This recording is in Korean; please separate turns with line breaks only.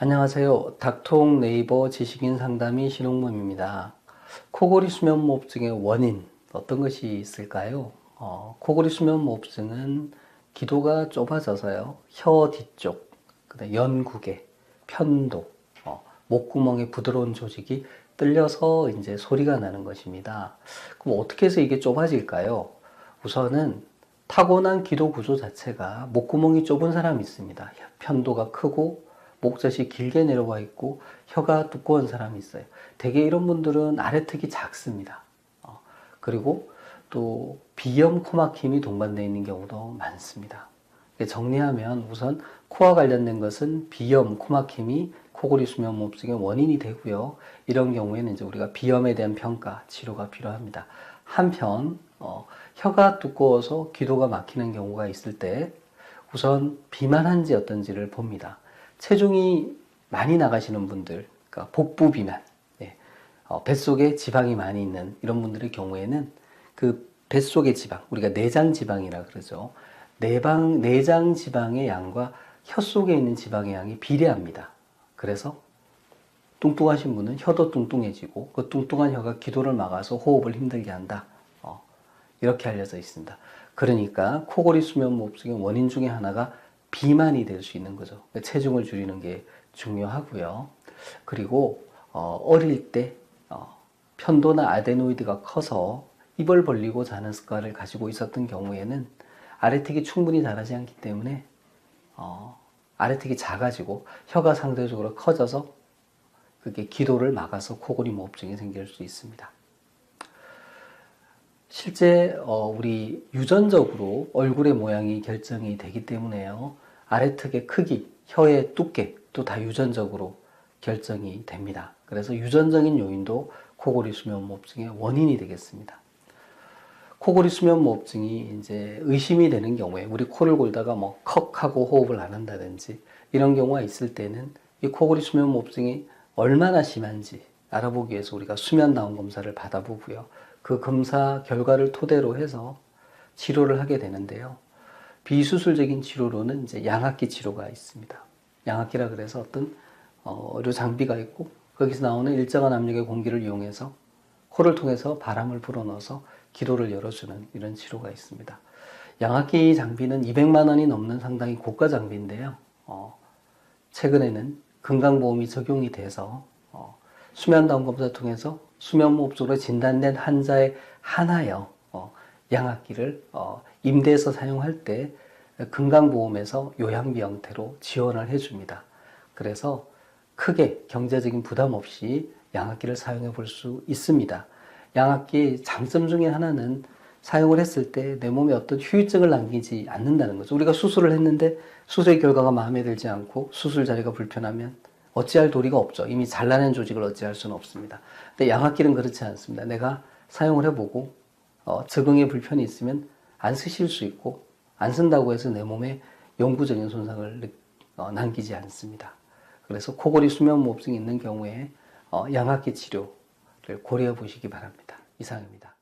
안녕하세요. 닥통 네이버 지식인 상담의 신홍범입니다. 코골이 수면무호흡증의 원인 어떤 것이 있을까요? 코골이 수면무호흡증은 기도가 좁아져서요. 혀 뒤쪽, 그다음 연구개, 편도, 목구멍의 부드러운 조직이 뚫려서 이제 소리가 나는 것입니다. 그럼 어떻게 해서 이게 좁아질까요? 우선은 타고난 기도 구조 자체가 목구멍이 좁은 사람이 있습니다. 편도가 크고 목젖이 길게 내려와 있고 혀가 두꺼운 사람이 있어요. 대개 이런 분들은 아래턱이 작습니다. 그리고 또 비염, 코막힘이 동반되어 있는 경우도 많습니다. 정리하면 우선 코와 관련된 것은 비염, 코막힘이 코골이 수면무호흡증의 원인이 되고요. 이런 경우에는 이제 우리가 비염에 대한 평가, 치료가 필요합니다. 한편 혀가 두꺼워서 기도가 막히는 경우가 있을 때 우선 비만한지 어떤지를 봅니다. 체중이 많이 나가시는 분들, 그러니까 복부 비만, 뱃속에 지방이 많이 있는 이런 분들의 경우에는 그 뱃속의 지방, 우리가 내장 지방이라 그러죠. 내장 지방의 양과 혀 속에 있는 지방의 양이 비례합니다. 그래서 뚱뚱하신 분은 혀도 뚱뚱해지고 그 뚱뚱한 혀가 기도를 막아서 호흡을 힘들게 한다. 이렇게 알려져 있습니다. 그러니까 코골이 수면무호흡증의 원인 중에 하나가 비만이 될 수 있는 거죠. 체중을 줄이는 게 중요하고요. 그리고 어릴 때 편도나 아데노이드가 커서 입을 벌리고 자는 습관을 가지고 있었던 경우에는 아래턱이 충분히 자라지 않기 때문에 아래턱이 작아지고 혀가 상대적으로 커져서 그게 기도를 막아서 코골이 무호흡증이 생길 수 있습니다. 실제 우리 유전적으로 얼굴의 모양이 결정이 되기 때문에요. 아래턱의 크기, 혀의 두께 또 다 유전적으로 결정이 됩니다. 그래서 유전적인 요인도 코골이 수면무호흡증의 원인이 되겠습니다. 코골이 수면무호흡증이 이제 의심이 되는 경우에 우리 코를 골다가 뭐 컥 하고 호흡을 안 한다든지 이런 경우가 있을 때는 이 코골이 수면무호흡증이 얼마나 심한지 알아보기 위해서 우리가 수면 나온 검사를 받아보고요. 그 검사 결과를 토대로 해서 치료를 하게 되는데요. 비수술적인 치료로는 이제 양압기 치료가 있습니다. 양압기라 그래서 어떤 의료 장비가 있고 거기서 나오는 일정한 압력의 공기를 이용해서 코를 통해서 바람을 불어넣어서 기도를 열어주는 이런 치료가 있습니다. 양압기 장비는 200만 원이 넘는 상당히 고가 장비인데요. 최근에는 건강보험이 적용이 돼서 수면다운 검사 통해서 수면무호흡증으로 진단된 환자에 한하여 양압기를 임대해서 사용할 때 건강보험에서 요양비 형태로 지원을 해줍니다. 그래서 크게 경제적인 부담 없이 양압기를 사용해 볼 수 있습니다. 양압기의 장점 중에 하나는 사용을 했을 때 내 몸에 어떤 후유증을 남기지 않는다는 거죠. 우리가 수술을 했는데 수술의 결과가 마음에 들지 않고 수술 자리가 불편하면 어찌할 도리가 없죠. 이미 잘라낸 조직을 어찌할 수는 없습니다. 근데 양압기는 그렇지 않습니다. 내가 사용을 해보고 적응에 불편이 있으면 안 쓰실 수 있고 안 쓴다고 해서 내 몸에 영구적인 손상을 남기지 않습니다. 그래서 코골이 수면무호흡증이 있는 경우에 양압기 치료를 고려해 보시기 바랍니다. 이상입니다.